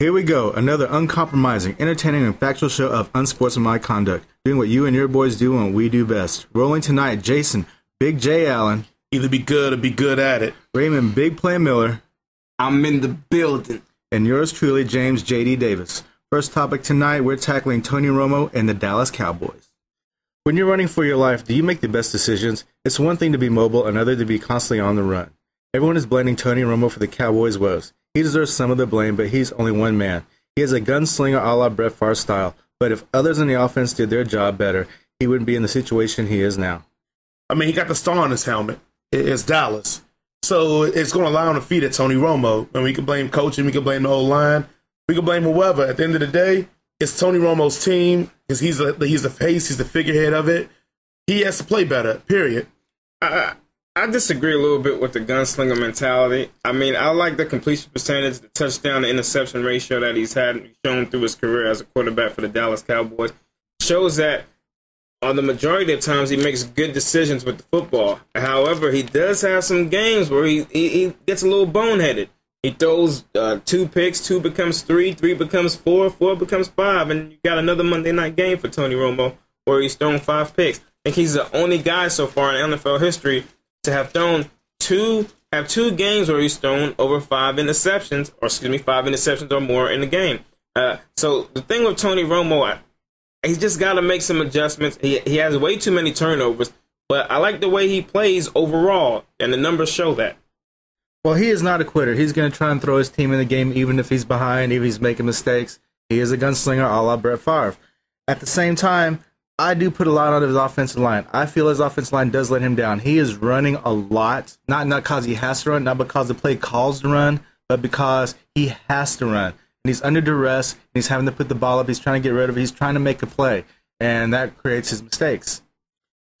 Here we go, another uncompromising, entertaining, and factual show of unsportsmanlike conduct, doing what you and your boys do and what we do best. Rolling tonight, Jason, Big J Allen. Either be good or be good at it. Raymond, Big Play Miller. I'm in the building. And yours truly, James J.D. Davis. First topic tonight, we're tackling Tony Romo and the Dallas Cowboys. When you're running for your life, do you make the best decisions? It's one thing to be mobile, another to be constantly on the run. Everyone is blaming Tony Romo for the Cowboys' woes. He deserves some of the blame, but he's only one man. He is a gunslinger a la Brett Favre style, but if others in the offense did their job better, he wouldn't be in the situation he is now. I mean, he got the star on his helmet. It's Dallas. So it's going to allow him to feed at Tony Romo. And we can blame coaching, we can blame the whole line, we can blame whoever. At the end of the day, it's Tony Romo's team because he's the face, he's the figurehead of it. He has to play better, period. I disagree a little bit with the gunslinger mentality. I mean, I like the completion percentage, the touchdown to interception ratio that he's had shown through his career as a quarterback for the Dallas Cowboys. Shows that on the majority of times he makes good decisions with the football. However, he does have some games where he gets a little boneheaded. He throws 2 picks, 2 becomes 3, 3 becomes 4, 4 becomes 5, and you got another Monday night game for Tony Romo where he's thrown 5 picks. I think he's the only guy so far in NFL history to have thrown two games where he's thrown over 5 interceptions, or 5 interceptions or more in the game. So the thing with Tony Romo, he's just got to make some adjustments. He has way too many turnovers, but I like the way he plays overall, and the numbers show that. Well, he is not a quitter. He's going to try and throw his team in the game even if he's behind, even if he's making mistakes. He is a gunslinger a la Brett Favre. At the same time, I do put a lot on his offensive line. I feel his offensive line does let him down. He is running a lot, not because he has to run, not because the play calls to run, but because he has to run. And he's under duress, and he's having to put the ball up. He's trying to get rid of it. He's trying to make a play, and that creates his mistakes.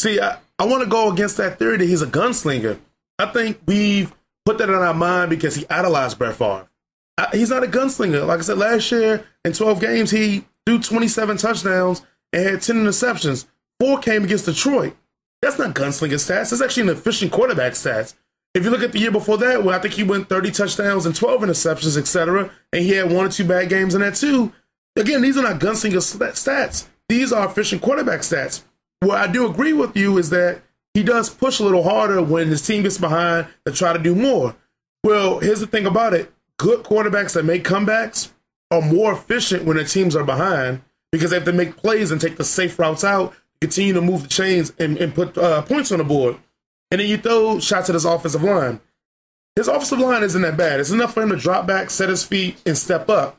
See, I want to go against that theory that he's a gunslinger. I think we've put that in our mind because he idolized Brett Favre. He's not a gunslinger. Like I said, last year in 12 games, he threw 27 touchdowns and had 10 interceptions. 4 came against Detroit. That's not gunslinger stats. That's actually an efficient quarterback stats. If you look at the year before that, well, I think he went 30 touchdowns and 12 interceptions, etc., and he had 1 or 2 bad games in that too. Again, these are not gunslinger stats. These are efficient quarterback stats. What I do agree with you is that he does push a little harder when his team gets behind to try to do more. Well, here's the thing about it. Good quarterbacks that make comebacks are more efficient when their teams are behind because they have to make plays and take the safe routes out, continue to move the chains and put points on the board. And then you throw shots at his offensive line. His offensive line isn't that bad. It's enough for him to drop back, set his feet, and step up.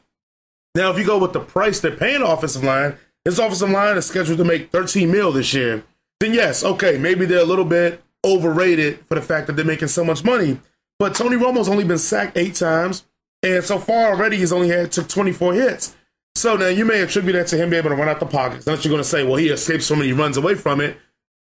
Now, if you go with the price they're paying the offensive line, his offensive line is scheduled to make $13 million this year. Then yes, okay, maybe they're a little bit overrated for the fact that they're making so much money. But Tony Romo's only been sacked 8 times, and so far already he's only took 24 hits. So now you may attribute that to him being able to run out the pocket. Unless you're going to say, well, he escapes so many runs away from it.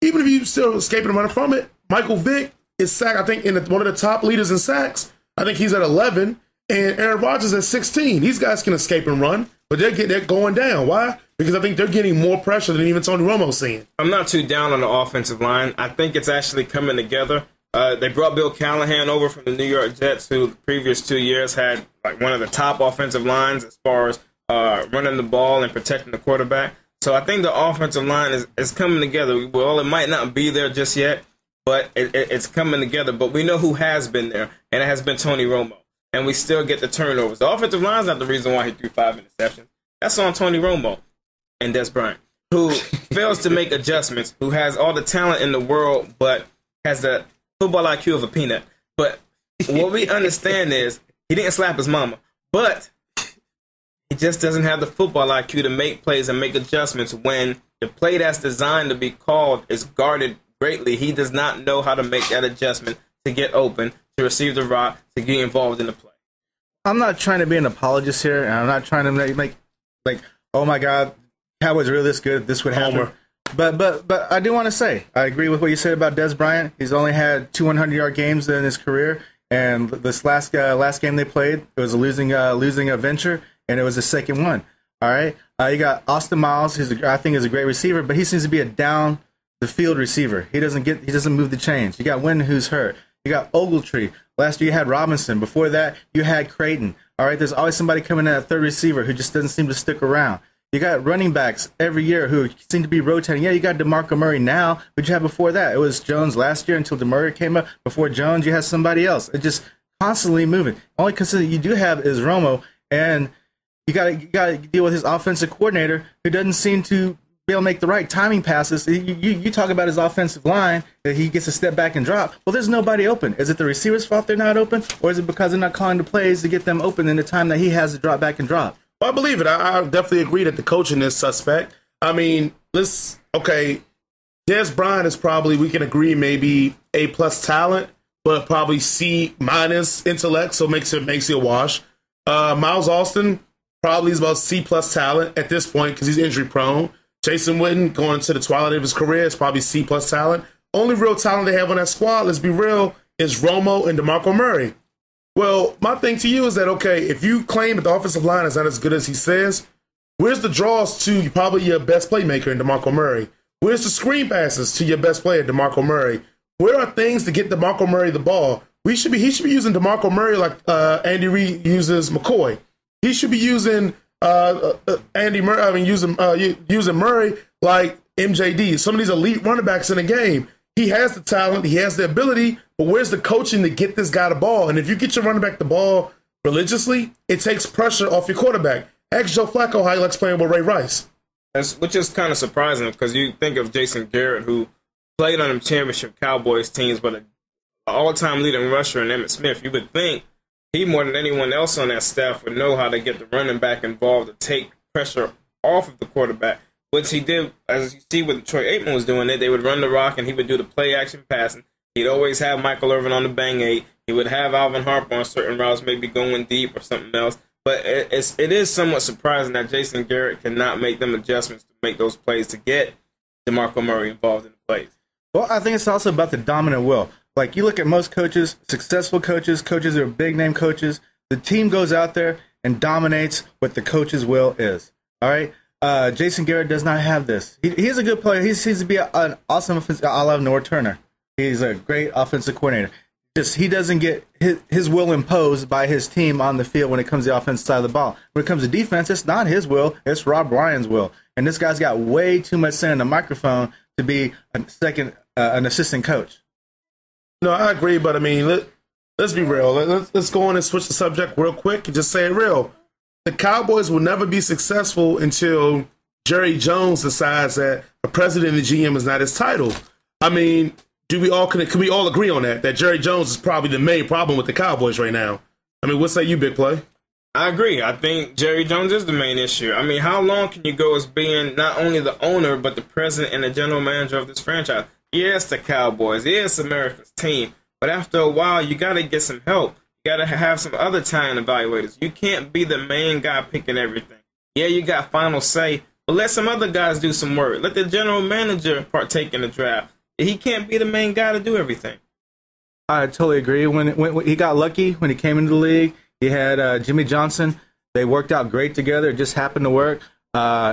Even if you still escaping and running from it, Michael Vick is sacked, I think, in one of the top leaders in sacks. I think he's at 11, and Aaron Rodgers at 16. These guys can escape and run, but they're going down. Why? Because I think they're getting more pressure than even Tony Romo's seeing. I'm not too down on the offensive line. I think it's actually coming together. They brought Bill Callahan over from the New York Jets, who the previous 2 years had like one of the top offensive lines as far as running the ball and protecting the quarterback. So I think the offensive line is coming together. Well, it might not be there just yet, but it's coming together. But we know who has been there, and it has been Tony Romo. And we still get the turnovers. The offensive line is not the reason why he threw 5 interceptions. That's on Tony Romo and Des Bryant, who fails to make adjustments, who has all the talent in the world, but has the football IQ of a peanut. But what we understand is he didn't slap his mama, but he just doesn't have the football IQ to make plays and make adjustments when the play that's designed to be called is guarded greatly. He does not know how to make that adjustment to get open, to receive the rock, to get involved in the play. I'm not trying to be an apologist here, and I'm not trying to make like, oh my God, Cowboys are really this good, this would happen. But I do want to say, I agree with what you said about Des Bryant. He's only had 2 100-yard games in his career, and this last game they played, it was a losing venture, and it was the second one. All right, you got Austin Miles, who's I think is a great receiver, but he seems to be a down the field receiver. He doesn't move the chains. You got Wynn, who's hurt. You got Ogletree. Last year you had Robinson. Before that you had Creighton. All right, there's always somebody coming in at third receiver who just doesn't seem to stick around. You got running backs every year who seem to be rotating. Yeah, you got DeMarco Murray now, but you had before that. It was Jones last year until DeMurray came up. Before Jones, you had somebody else. It just constantly moving. Only consistent you do have is Romo, and you got to deal with his offensive coordinator who doesn't seem to be able to make the right timing passes. You talk about his offensive line, that he gets to step back and drop. Well, there's nobody open. Is it the receiver's fault they're not open, or is it because they're not calling the plays to get them open in the time that he has to drop back and drop? Well, I believe it. I definitely agree that the coaching is suspect. I mean, Des Bryant is probably, we can agree, maybe A+ talent, but probably C- intellect, so makes it a wash. Miles Austin probably is about C+ talent at this point because he's injury prone. Jason Witten, going into the twilight of his career, is probably C+ talent. Only real talent they have on that squad, let's be real, is Romo and DeMarco Murray. Well, my thing to you is that, okay, if you claim that the offensive line is not as good as he says, where's the draws to probably your best playmaker in DeMarco Murray? Where's the screen passes to your best player, DeMarco Murray? Where are things to get DeMarco Murray the ball? He should be using DeMarco Murray like Andy Reid uses McCoy. He should be using using Murray like MJD. Some of these elite running backs in the game. He has the talent, he has the ability, but where's the coaching to get this guy the ball? And if you get your running back the ball religiously, it takes pressure off your quarterback. Ask Joe Flacco how he likes playing with Ray Rice. Which is kind of surprising because you think of Jason Garrett, who played on the championship Cowboys teams, but an all-time leading rusher in Emmitt Smith. You would think he, more than anyone else on that staff, would know how to get the running back involved to take pressure off of the quarterback, which he did, as you see what Troy Aikman was doing. They would run the rock, and he would do the play-action passing. He'd always have Michael Irvin on the bang 8. He would have Alvin Harper on certain routes, maybe going deep or something else. But it is somewhat surprising that Jason Garrett cannot make them adjustments to make those plays to get DeMarco Murray involved in the plays. Well, I think it's also about the dominant will. Like, you look at most coaches, successful coaches that are big-name coaches, the team goes out there and dominates what the coach's will is. All right? Jason Garrett does not have this. He's a good player. He seems to be an awesome offensive, a la Norv Turner. He's a great offensive coordinator. Just he doesn't get his will imposed by his team on the field when it comes to the offensive side of the ball. When it comes to defense, it's not his will. It's Rob Ryan's will. And this guy's got way too much saying in the microphone to be an assistant coach. No, I agree, but I mean, let's be real. Let's go on and switch the subject real quick and just say it real. The Cowboys will never be successful until Jerry Jones decides that the president and the GM is not his title. I mean, can we all agree on that Jerry Jones is probably the main problem with the Cowboys right now? I mean, what say you, Big Play? I agree. I think Jerry Jones is the main issue. I mean, how long can you go as being not only the owner, but the president and the general manager of this franchise? Yes, the Cowboys. Yes, America's team. But after a while, you got to get some help. You got to have some other talent evaluators. You can't be the main guy picking everything. Yeah, you got final say, but let some other guys do some work. Let the general manager partake in the draft. He can't be the main guy to do everything. I totally agree. When he got lucky when he came into the league, he had Jimmy Johnson. They worked out great together. It just happened to work.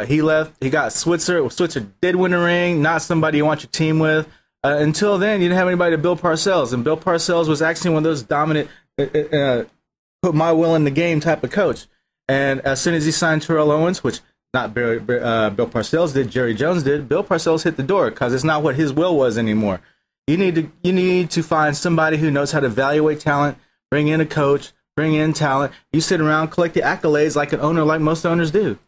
He left. He got Switzer. Switzer did win a ring. Not somebody you want your team with. Until then, you didn't have anybody to Bill Parcells. And Bill Parcells was actually one of those dominant, put my will in the game type of coach. And as soon as he signed Terrell Owens, which not Bill Parcells did, Jerry Jones did, Bill Parcells hit the door because it's not what his will was anymore. You need to find somebody who knows how to evaluate talent, bring in a coach, bring in talent. You sit around, collect the accolades like an owner, like most owners do.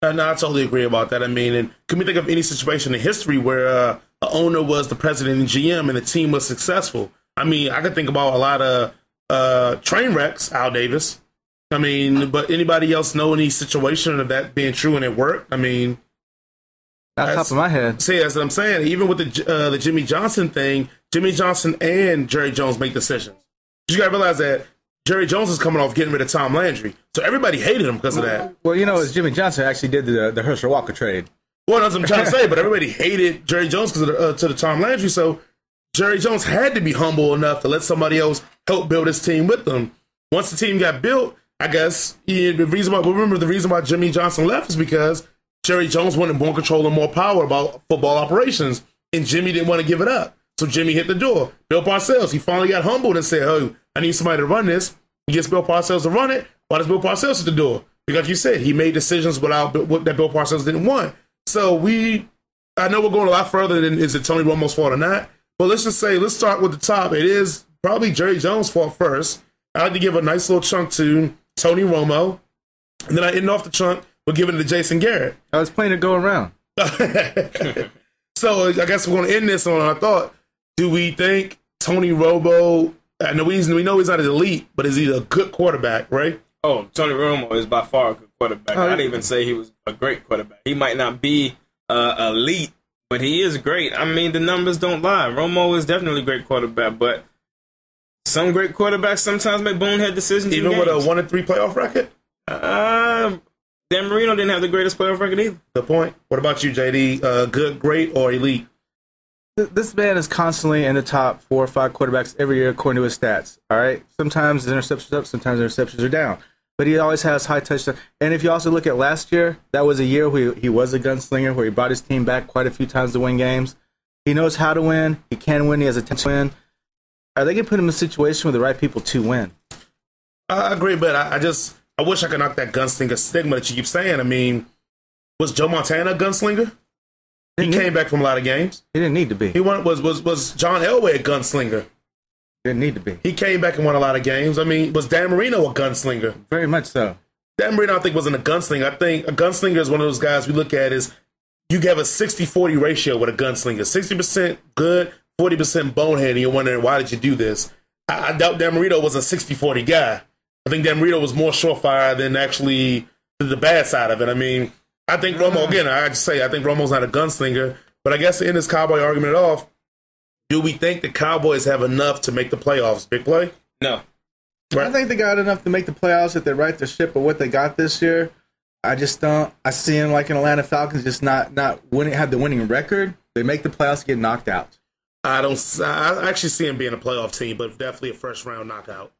No, I totally agree about that. I mean, and can we think of any situation in history where an owner was the president and GM and the team was successful? I mean, I could think about a lot of train wrecks, Al Davis. I mean, but anybody else know any situation of that being true and it worked? I mean, off the top of my head. See, that's what I'm saying. Even with the Jimmy Johnson thing, Jimmy Johnson and Jerry Jones make decisions. You got to realize that Jerry Jones is coming off getting rid of Tom Landry. So everybody hated him because of that. Well, you know, it's Jimmy Johnson actually did the Herschel Walker trade. Well, that's what I'm trying to say, but everybody hated Jerry Jones because of to the Tom Landry. So Jerry Jones had to be humble enough to let somebody else help build his team with them. Once the team got built, I guess the reason why Jimmy Johnson left is because Jerry Jones wanted more control and more power about football operations, and Jimmy didn't want to give it up. So Jimmy hit the door. Bill Parcells, he finally got humbled and said, "Oh, I need somebody to run this." He gets Bill Parcells to run it. why does Bill Parcells at the door? Because you said he made decisions without that Bill Parcells didn't want. So I know we're going a lot further than is it Tony Romo's fault or not, but let's just say, let's start with the top. It is probably Jerry Jones' fault first. I like to give a nice little chunk to Tony Romo, and then I end off the chunk with giving it to Jason Garrett. I was playing to go around. So I guess we're going to end this on our thought. Do we think Tony Romo, I know we know he's not an elite, but is he a good quarterback, right? Oh, Tony Romo is by far a good quarterback. I'd even say he was a great quarterback. He might not be elite, but he is great. I mean, the numbers don't lie. Romo is definitely a great quarterback, but some great quarterbacks sometimes make bonehead decisions. Even with a 1-3 playoff record? Dan Marino didn't have the greatest playoff record either. Good point. What about you, JD? Good, great, or elite? This man is constantly in the top 4 or 5 quarterbacks every year according to his stats. All right, sometimes the interceptions up, sometimes the interceptions are down, but he always has high touchdown. And if you also look at last year, that was a year where he was a gunslinger, where he brought his team back quite a few times to win games. He knows how to win. He can win. He has a chance to win. Are they going to put him in a situation with the right people to win? I agree, but I wish I could knock that gunslinger stigma that you keep saying. I mean, was Joe Montana a gunslinger? He came back from a lot of games. He didn't need to be. Was John Elway a gunslinger? Didn't need to be. He came back and won a lot of games. I mean, was Dan Marino a gunslinger? Very much so. Dan Marino, I think, wasn't a gunslinger. I think a gunslinger is one of those guys we look at as you have a 60-40 ratio with a gunslinger. 60% good, 40% bonehead, and you're wondering, why did you do this? I doubt Dan Marino was a 60-40 guy. I think Dan Marino was more surefire than actually the bad side of it. I mean, I think Romo, again, I think Romo's not a gunslinger, but I guess to end this Cowboy argument off, do we think the Cowboys have enough to make the playoffs? Big play? No. Right. I think they got enough to make the playoffs if they right the ship of what they got this year. I just don't. I see them like an Atlanta Falcons, just not winning, have the winning record. They make the playoffs, get knocked out. I actually see them being a playoff team, but definitely a first round knockout.